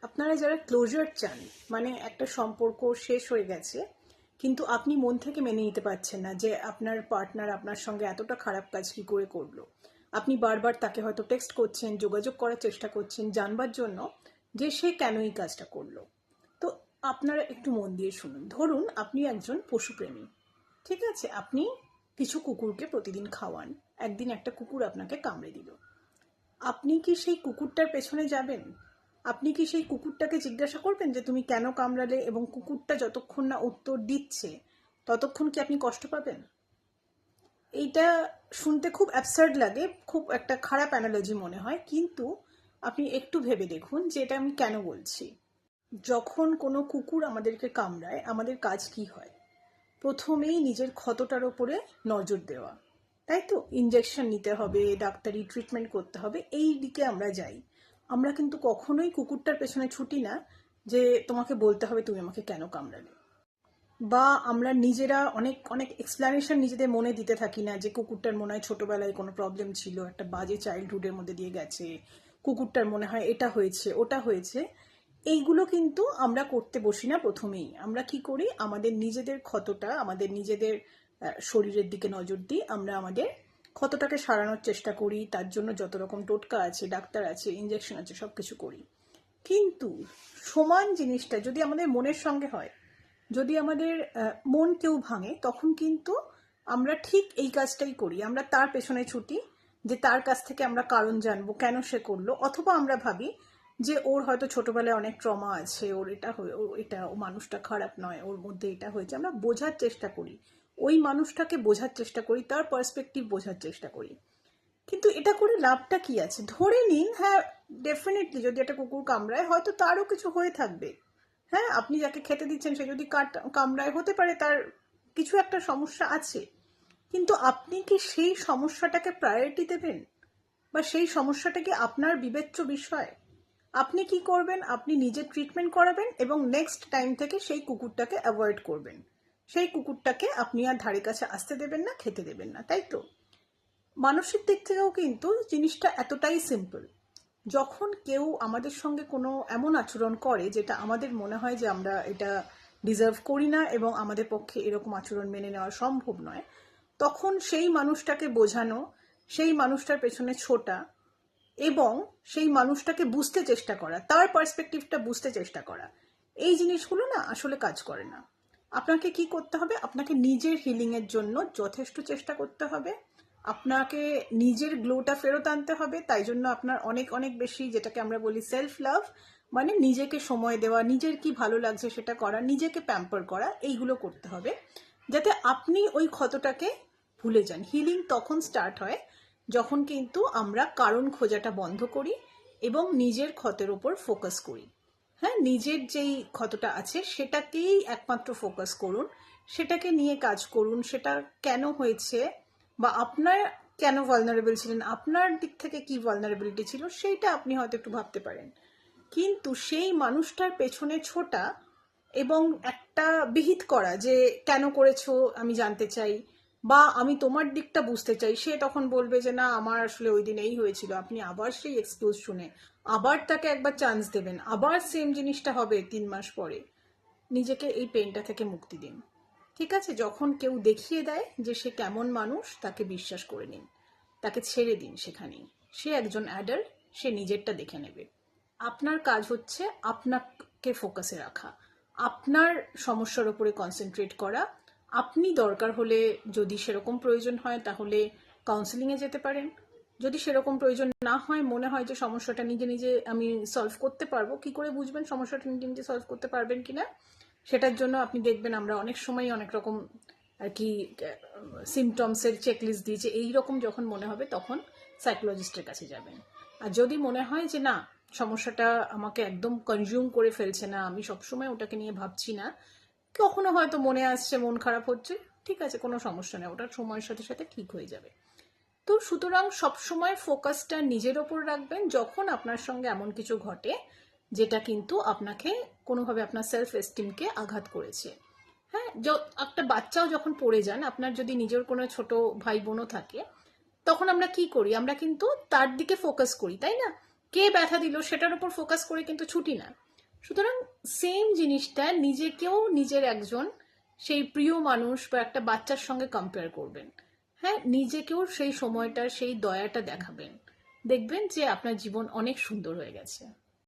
আপনারা যারা ক্লোজার চান, মানে একটা সম্পর্ক শেষ হয়ে গেছে কিন্তু আপনি মন থেকে মেনে নিতে পারছেন না যে আপনার পার্টনার আপনার সঙ্গে এতটা খারাপ কাজ কি করে করলো। আপনি বারবার তাকে হয়তো টেক্সট করছেন, যোগাযোগ করার চেষ্টা করছেন জানবার জন্য যে সে কেন এই কাজটা করলো। তো আপনারা একটু মন দিয়ে শুনুন। ধরুন আপনি একজন পশুপ্রেমী, ঠিক আছে, আপনি কিছু কুকুরকে প্রতিদিন খাওয়ান। একদিন একটা কুকুর আপনাকে কামড়ে দিল। আপনি কি সেই কুকুরটার পেছনে যাবেন? আপনি কি সেই কুকুরটাকে জিজ্ঞাসা করবেন যে তুমি কেন কামড়ালে, এবং কুকুরটা যতক্ষণ না উত্তর দিচ্ছে ততক্ষণ কি আপনি কষ্ট পাবেন? এইটা শুনতে খুব অ্যাবসার্ড লাগে, খুব একটা খারাপ অ্যানালজি মনে হয়, কিন্তু আপনি একটু ভেবে দেখুন যে এটা আমি কেন বলছি। যখন কোনো কুকুর আমাদেরকে কামড়ায় আমাদের কাজ কি হয়? প্রথমেই নিজের ক্ষতটার ওপরে নজর দেওয়া, তাই তো? ইঞ্জেকশন নিতে হবে, ডাক্তারি ট্রিটমেন্ট করতে হবে, এই দিকে আমরা যাই। আমরা কিন্তু কখনোই কুকুরটার পেছনে ছুটি না যে তোমাকে বলতে হবে তুমি আমাকে কেন কামড়ালে। বা আমরা নিজেরা অনেক অনেক এক্সপ্লানেশন নিজেদের মনে দিতে থাকি না যে কুকুরটার মনে হয় ছোটবেলায় কোনো প্রবলেম ছিল, একটা বাজে চাইল্ডহুডের মধ্যে দিয়ে গেছে, কুকুরটার মনে হয় এটা হয়েছে ওটা হয়েছে। এইগুলো কিন্তু আমরা করতে বসি না। প্রথমেই আমরা কি করি, আমাদের নিজেদের ক্ষতটা, আমাদের নিজেদের শরীরের দিকে নজর দিই। আমরা আমাদের ক্ষতটাকে সারানোর চেষ্টা করি, তার জন্য যত রকম টোটকা আছে, ডাক্তার আছে, ইঞ্জেকশন আছে, সব কিছু করি। কিন্তু সমান জিনিসটা যদি আমাদের মনের সঙ্গে হয়, যদি আমাদের মন কেউ ভাঙে, তখন কিন্তু আমরা ঠিক এই কাজটাই করি। আমরা তার পেছনে ছুটি যে তার কাছ থেকে আমরা কারণ জানবো কেন সে করলো। অথবা আমরা ভাবি যে ওর হয়তো ছোটবেলায় অনেক ট্রমা আছে, ওর এটা ও মানুষটা খারাপ নয়, ওর মধ্যে এটা হয়েছে। আমরা বোঝার চেষ্টা করি, ওই মানুষটাকে বোঝার চেষ্টা করি, তার পার্সপেক্টিভ বোঝার চেষ্টা করি। কিন্তু এটা করে লাভটা কি আছে? ধরে নিন, হ্যাঁ, ডেফিনেটলি যদি একটা কুকুর কামড়ায় হয়তো তারও কিছু হয়ে থাকবে। হ্যাঁ, আপনি যাকে খেতে দিচ্ছেন সে যদি কামড়ায়, হতে পারে তার কিছু একটা সমস্যা আছে। কিন্তু আপনি কি সেই সমস্যাটাকে প্রায়োরিটি দেবেন? বা সেই সমস্যাটা কি আপনার বিবেচ্য বিষয়? আপনি কি করবেন? আপনি নিজে ট্রিটমেন্ট করাবেন এবং নেক্সট টাইম থেকে সেই কুকুরটাকে অ্যাভয়েড করবেন। সেই কুকুরটাকে আপনি আর ধারে কাছে আসতে দেবেন না, খেতে দেবেন না, তাই তো? মানসিক দিক থেকেও কিন্তু জিনিসটা এতটাই সিম্পল। যখন কেউ আমাদের সঙ্গে কোনো এমন আচরণ করে যেটা আমাদের মনে হয় যে আমরা এটা ডিজার্ভ করি না এবং আমাদের পক্ষে এরকম আচরণ মেনে নেওয়া সম্ভব নয়, তখন সেই মানুষটাকে বোঝানো, সেই মানুষটার পেছনে ছোটা এবং সেই মানুষটাকে বুঝতে চেষ্টা করা, তার পার্সপেক্টিভটা বুঝতে চেষ্টা করা, এই জিনিসগুলো না আসলে কাজ করে না। আপনাকে কি করতে হবে? আপনাকে নিজের হিলিংয়ের জন্য যথেষ্ট চেষ্টা করতে হবে। আপনাকে নিজের গ্লোটা ফেরত আনতে হবে। তাই জন্য আপনার অনেক অনেক বেশি, যেটাকে আমরা বলি সেলফ লাভ, মানে নিজেকে সময় দেওয়া, নিজের কি ভালো লাগছে সেটা করা, নিজেকে প্যাম্পার করা, এইগুলো করতে হবে যাতে আপনি ওই ক্ষতটাকে ভুলে যান। হিলিং তখন স্টার্ট হয় যখন কিন্তু আমরা কারণ খোঁজাটা বন্ধ করি এবং নিজের ক্ষতের উপর ফোকাস করি। হ্যাঁ, নিজের যেই ক্ষতটা আছে সেটাকেই একমাত্র ফোকাস করুন, সেটাকে নিয়ে কাজ করুন। সেটা কেন হয়েছে, বা আপনার কেন ভালনারেবল ছিলেন, আপনার দিক থেকে কি ভালনারেবিলিটি ছিল, সেইটা আপনি হয়তো একটু ভাবতে পারেন। কিন্তু সেই মানুষটার পেছনে ছোটা এবং একটা বিহিত করা যে কেন করেছো আমি জানতে চাই, বা আমি তোমার দিকটা বুঝতে চাই, সে তখন বলবে যে না আমার আসলে ওই দিন এই হয়েছিল। আপনি আবার সেই এক্সকিউজ শুনে আবার তাকে একবার চান্স দেবেন, আবার সেম জিনিসটা হবে 3 মাস পরে। নিজেকে এই পেনটা থেকে মুক্তি দিন। ঠিক আছে? যখন কেউ দেখিয়ে দেয় যে সে কেমন মানুষ, তাকে বিশ্বাস করে নিন, তাকে ছেড়ে দিন সেখানেই। সে একজন অ্যাডাল্ট, সে নিজেরটা দেখে নেবে। আপনার কাজ হচ্ছে আপনাকে ফোকাসে রাখা, আপনার সমস্যার উপরে কনসেন্ট্রেট করা। আপনি দরকার হলে, যদি সেরকম প্রয়োজন হয়, তাহলে কাউন্সেলিংয়ে যেতে পারেন। যদি সেরকম প্রয়োজন না হয়, মনে হয় যে সমস্যাটা নিজে নিজে আমি সলভ করতে পারবো, কি করে বুঝবেন সমস্যাটা নিজে নিজে সলভ করতে পারবেন কিনা? সেটার জন্য আপনি দেখবেন আমরা অনেক সময় অনেক রকম আর কি সিমটমসের চেকলিস্ট দিয়েছে। এইরকম যখন মনে হবে তখন সাইকোলজিস্টের কাছে যাবেন। আর যদি মনে হয় যে না, সমস্যাটা আমাকে একদম কনজিউম করে ফেলছে না, আমি সবসময় ওটাকে নিয়ে ভাবছি না, কখনো হয়তো মনে আসছে, মন খারাপ হচ্ছে, ঠিক আছে, কোনো সমস্যা নেই, ওটা সময়ের সাথে সাথে ঠিক হয়ে যাবে। তো সুতরাং সবসময় ফোকাসটা নিজের ওপর রাখবেন যখন আপনার সঙ্গে এমন কিছু ঘটে যেটা কিন্তু আপনাকে কোনোভাবে আপনার সেলফ এস্টিমকে আঘাত করেছে। হ্যাঁ, একটা বাচ্চাও যখন পড়ে যান, আপনার যদি নিজের কোনো ছোট ভাই বোনও থাকে, তখন আমরা কি করি? আমরা কিন্তু তার দিকে ফোকাস করি, তাই না? কে ব্যথা দিল সেটার উপর ফোকাস করে কিন্তু ছুটি না। সুতরাং সেম জিনিসটা নিজেকেও নিজের একজন সেই প্রিয় মানুষ বা একটা বাচ্চার সঙ্গে কম্পেয়ার করবেন। হ্যাঁ, নিজেকেও সেই সময়টার সেই দয়াটা দেখাবেন, দেখবেন যে আপনার জীবন অনেক সুন্দর হয়ে গেছে।